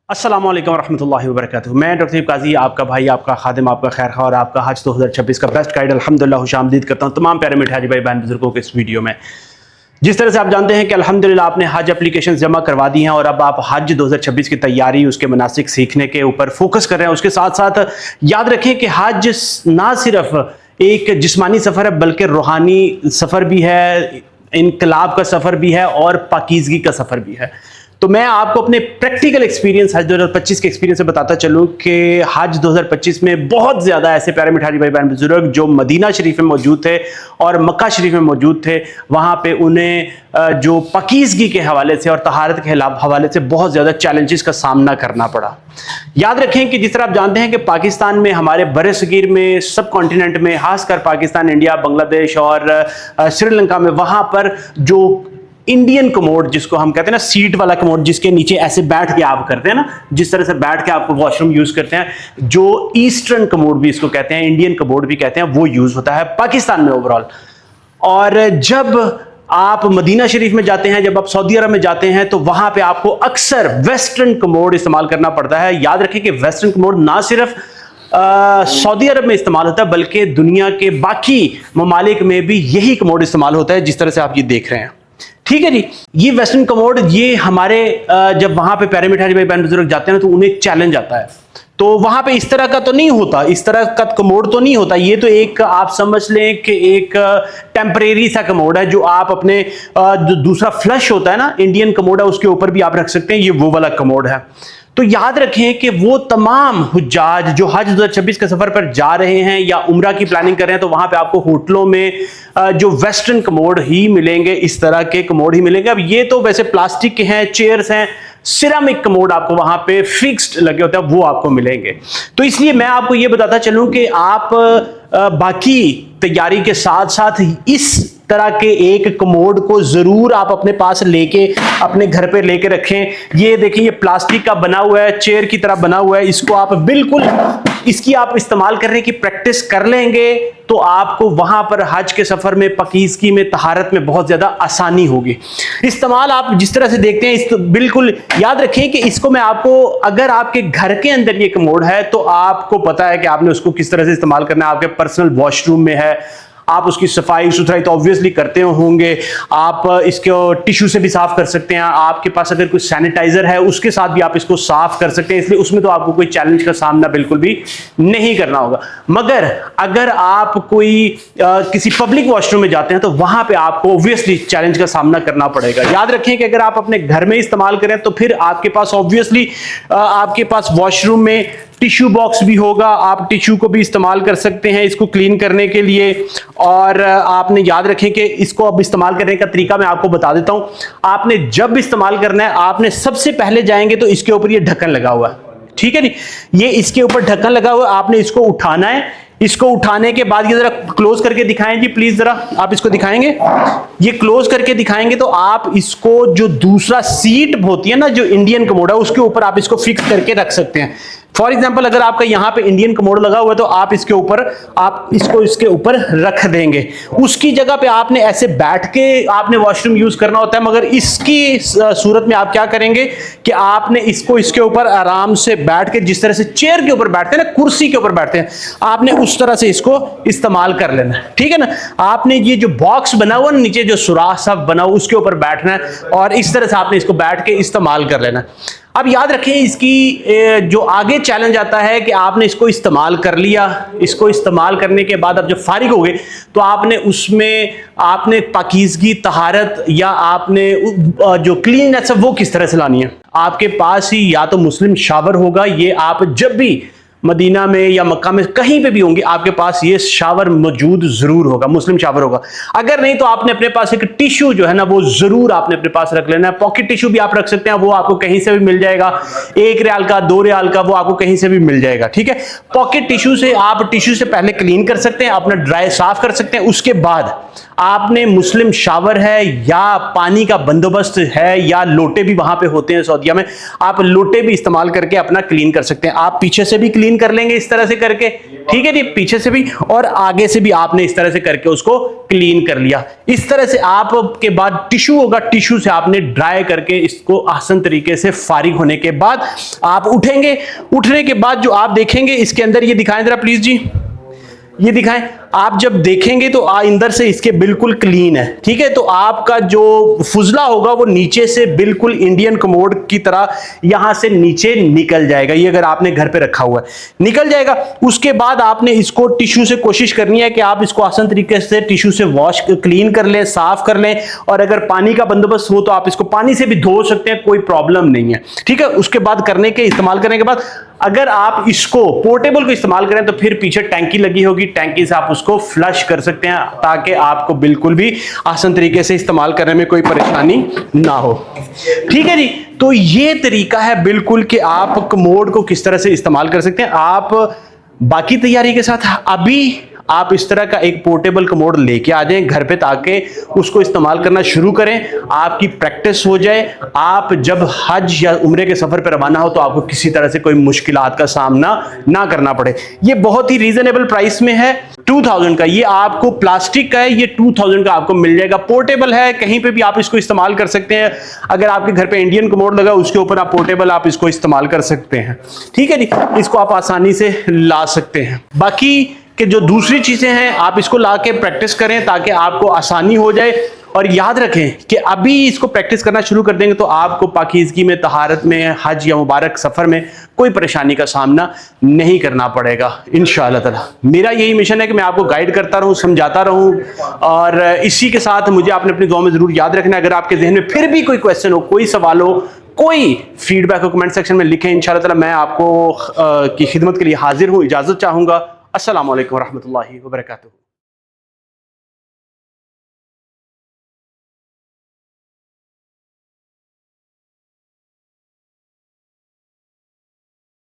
अस्सलाम वालेकुम रहमतुल्लाहि व बरकातुहू। मैं डॉक्टर काजी, आपका भाई, आपका खादिम, आपका खैर खा और आपका हज 2026 का बेस्ट गाइड अल्हम्दुलिल्लाह खुशामदीद करता हूँ तमाम प्यारे मिठाई भाई बहन बुजुर्गों के इस वीडियो में। जिस तरह से आप जानते हैं कि अल्हम्दुलिल्लाह आपने हज एप्लीकेशन जमा करवा दी हैं और अब आप हज 2026 की तैयारी, उसके मनासिक सीखने के ऊपर फोकस कर रहे हैं। उसके साथ साथ याद रखें कि हज ना सिर्फ एक जिस्मानी सफ़र है बल्कि रूहानी सफ़र भी है, इनकलाब का सफ़र भी है और पाकीज़गी का सफ़र भी है। तो मैं आपको अपने प्रैक्टिकल एक्सपीरियंस हज 2025 के एक्सपीरियंस से बताता चलूं कि हज 2025 में बहुत ज़्यादा ऐसे प्यारे मिठाई भाई बहन बुजुर्ग जो मदीना शरीफ में मौजूद थे और मक्का शरीफ में मौजूद थे, वहाँ पे उन्हें जो पाकीज़गी के हवाले से और तहारत के हवाले से बहुत ज़्यादा चैलेंजेस का सामना करना पड़ा। याद रखें कि जिस तरह आप जानते हैं कि पाकिस्तान में, हमारे बड़े सगीर में, सब कॉन्टिनेंट में, खासकर पाकिस्तान, इंडिया, बांग्लादेश और श्रीलंका में, वहाँ पर जो इंडियन कमोड जिसको हम कहते हैं ना, सीट वाला कमोड जिसके नीचे ऐसे बैठ के आप करते हैं ना, जिस तरह से बैठ के आप वॉशरूम यूज करते हैं, जो ईस्टर्न कमोड भी इसको कहते हैं, इंडियन कमोड भी कहते हैं, वो यूज होता है पाकिस्तान में ओवरऑल। और जब आप मदीना शरीफ में जाते हैं, जब आप सऊदी अरब में जाते हैं, तो वहां पे आपको अक्सर वेस्टर्न कमोड इस्तेमाल करना पड़ता है। याद रखें कि वेस्टर्न कमोड ना सिर्फ सऊदी अरब में इस्तेमाल होता है बल्कि दुनिया के बाकी ममालिक में भी यही कमोड इस्तेमाल होता है, जिस तरह से आप ये देख रहे हैं। ठीक है जी, ये वेस्टर्न कमोड, ये हमारे जब वहां पे प्यारे मिठाई भाई बहन बुजुर्ग जाते हैं तो उन्हें चैलेंज आता है। तो वहां पे इस तरह का तो नहीं होता, इस तरह का कमोड तो नहीं होता। ये तो एक आप समझ लें कि एक टेम्परेरी सा कमोड है जो आप अपने जो दूसरा फ्लश होता है ना, इंडियन कमोड है, उसके ऊपर भी आप रख सकते हैं। ये वो वाला कमोड है। तो याद रखें कि वो तमाम हुज्जाज जो हज 2026 के सफर पर जा रहे हैं या उम्रा की प्लानिंग कर रहे हैं, तो वहां पे आपको होटलों में जो वेस्टर्न कमोड ही मिलेंगे, इस तरह के कमोड ही मिलेंगे। अब ये तो वैसे प्लास्टिक के हैं, चेयर्स हैं, सिरामिक कमोड आपको वहां पे फिक्स्ड लगे होते हैं, वो आपको मिलेंगे। तो इसलिए मैं आपको ये बताता चलूं कि आप बाकी तैयारी के साथ साथ इस तरह के एक कमोड को जरूर आप अपने पास लेके अपने घर पे लेके रखें। ये देखिए, ये प्लास्टिक का बना हुआ है, चेयर की तरह बना हुआ है। इसको आप बिल्कुल, इसकी आप इस्तेमाल करने की प्रैक्टिस कर लेंगे तो आपको वहां पर हज के सफर में, पाकीज़गी में, तहारत में बहुत ज्यादा आसानी होगी। इस्तेमाल आप जिस तरह से देखते हैं, इस बिल्कुल याद रखें कि इसको मैं आपको, अगर आपके घर के अंदर ये कमोड है तो आपको पता है कि आपने उसको किस तरह से इस्तेमाल करना है। आपके पर्सनल वॉशरूम में है, आप उसकी सफाई सुथराई तो ऑब्वियसली करते होंगे। आप इसको टिश्यू से भी साफ कर सकते हैं। आपके पास अगर कोई सैनिटाइजर है उसके साथ भी आप इसको साफ कर सकते हैं, इसलिए उसमें तो आपको कोई चैलेंज का सामना बिल्कुल भी नहीं करना होगा। मगर अगर आप कोई किसी पब्लिक वॉशरूम में जाते हैं तो वहां पे आपको ऑब्वियसली चैलेंज का सामना करना पड़ेगा। याद रखें कि अगर आप अपने घर में इस्तेमाल करें तो फिर आपके पास ऑब्वियसली आपके पास वॉशरूम में टिश्यू बॉक्स भी होगा, आप टिश्यू को भी इस्तेमाल कर सकते हैं इसको क्लीन करने के लिए। और आपने याद रखें कि इसको अब इस्तेमाल करने का तरीका मैं आपको बता देता हूं। आपने जब इस्तेमाल करना है, आपने सबसे पहले जाएंगे तो इसके ऊपर ये ढक्कन लगा हुआ है, ठीक है नी, ये इसके ऊपर ढक्कन लगा हुआ है। आपने इसको उठाना है। इसको उठाने के बाद ये जरा क्लोज करके दिखाएं जी प्लीज, जरा आप इसको दिखाएंगे। ये क्लोज करके दिखाएंगे तो आप इसको, जो दूसरा सीट होती है ना, जो इंडियन कमोड है, उसके ऊपर आप इसको फिक्स करके रख सकते हैं। फॉर एग्जाम्पल, अगर आपका यहां पे इंडियन कमोड लगा हुआ है तो आप इसके ऊपर, आप इसको इसके ऊपर रख देंगे। उसकी जगह पे आपने ऐसे बैठ के आपने वॉशरूम यूज करना होता है, मगर इसकी सूरत में आप क्या करेंगे कि आपने इसको इसके ऊपर आराम से बैठ के, जिस तरह से चेयर के ऊपर बैठते हैं ना, कुर्सी के ऊपर बैठते हैं, आपने उस तरह से इसको इस्तेमाल कर लेना है, ठीक है ना। आपने ये जो बॉक्स बना हुआ नीचे, जो सुराख सब बना हुआ, उसके ऊपर बैठना है और इस तरह से आपने इसको बैठ के इस्तेमाल कर लेना है। अब याद रखें, इसकी जो आगे चैलेंज आता है कि आपने इसको इस्तेमाल कर लिया, इसको इस्तेमाल करने के बाद अब जब फारिग हो गए तो आपने उसमें, आपने पाकीज़गी, तहारत या आपने जो क्लीननेस है वो किस तरह से लानी है। आपके पास ही या तो मुस्लिम शावर होगा, ये आप जब भी मदीना में या मक्का में कहीं पे भी होंगे, आपके पास ये शावर मौजूद जरूर होगा, मुस्लिम शावर होगा। अगर नहीं तो आपने अपने पास एक टिश्यू जो है ना, वो जरूर आपने अपने पास रख लेना है। पॉकेट टिश्यू भी आप रख सकते हैं, वो आपको कहीं से भी मिल जाएगा, 1 रियाल का, 2 रियाल का, वो आपको कहीं से भी मिल जाएगा, ठीक है। पॉकेट टिश्यू से आप टिश्यू से पहले क्लीन कर सकते हैं, अपना ड्राई साफ कर सकते हैं। उसके बाद आपने मुस्लिम शावर है या पानी का बंदोबस्त है या लोटे भी वहां पे होते हैं सऊदीया में, आप लोटे भी इस्तेमाल करके अपना क्लीन कर सकते हैं। आप पीछे से भी क्लीन कर लेंगे इस तरह से करके, ठीक है जी, पीछे से भी और आगे से भी आपने इस तरह से करके उसको क्लीन कर लिया। इस तरह से आपके बाद टिश्यू होगा, टिश्यू से आपने ड्राई करके इसको आसान तरीके से फारिग होने के बाद आप उठेंगे। उठने के बाद जो आप देखेंगे इसके अंदर, ये दिखाएं जरा प्लीज जी, ये दिखाएं। आप जब देखेंगे तो अंदर से इसके बिल्कुल क्लीन है, ठीक है। तो आपका जो फुजला होगा वो नीचे से बिल्कुल इंडियन कमोड की तरह यहां से नीचे निकल जाएगा। ये अगर आपने घर पे रखा हुआ है निकल जाएगा। उसके बाद आपने इसको टिश्यू से कोशिश करनी है कि आप इसको आसान तरीके से टिश्यू से वॉश क्लीन कर लें, साफ कर लें। और अगर पानी का बंदोबस्त हो तो आप इसको पानी से भी धो सकते हैं, कोई प्रॉब्लम नहीं है, ठीक है। उसके बाद इस्तेमाल करने के बाद अगर आप इसको पोर्टेबल को इस्तेमाल करें तो फिर पीछे टैंकी लगी होगी, टैंकी से आप उसको फ्लश कर सकते हैं ताकि आपको बिल्कुल भी आसान तरीके से इस्तेमाल करने में कोई परेशानी ना हो, ठीक है जी। तो ये तरीका है बिल्कुल कि आप कमोड को किस तरह से इस्तेमाल कर सकते हैं। आप बाकी तैयारी के साथ अभी आप इस तरह का एक पोर्टेबल कमोड लेके आ जाएं घर पे ताकि उसको इस्तेमाल करना शुरू करें, आपकी प्रैक्टिस हो जाए। आप जब हज या उम्रे के सफर पर रवाना हो तो आपको किसी तरह से कोई मुश्किलात का सामना ना करना पड़े। ये बहुत ही रीजनेबल प्राइस में है, 2000 का। ये आपको प्लास्टिक का है, ये 2000 का आपको मिल जाएगा। पोर्टेबल है, कहीं पे भी आप इसको इस्तेमाल कर सकते हैं। अगर आपके घर पे इंडियन कमोड लगा उसके ऊपर आप पोर्टेबल आप इसको इस्तेमाल कर सकते हैं, ठीक है जी। इसको आप आसानी से ला सकते हैं। बाकी कि जो दूसरी चीजें हैं आप इसको ला के प्रैक्टिस करें ताकि आपको आसानी हो जाए। और याद रखें कि अभी इसको प्रैक्टिस करना शुरू कर देंगे तो आपको पाकीज़गी में, तहारत में, हज या मुबारक सफ़र में कोई परेशानी का सामना नहीं करना पड़ेगा इंशाअल्लाह ताला। मेरा यही मिशन है कि मैं आपको गाइड करता रहूं, समझाता रहूं। और इसी के साथ मुझे आपने अपनी दुआ में ज़रूर याद रखना। अगर आपके जहन में फिर भी कोई क्वेश्चन हो, कोई सवाल हो, कोई फीडबैक हो, कमेंट सेक्शन में लिखें। इंशाअल्लाह ताला मैं आपको की खिदमत के लिए हाजिर हूँ। इजाज़त चाहूँगा। अस्सलामु अलैकुम रहमतुल्लाहि व बरकातुहू।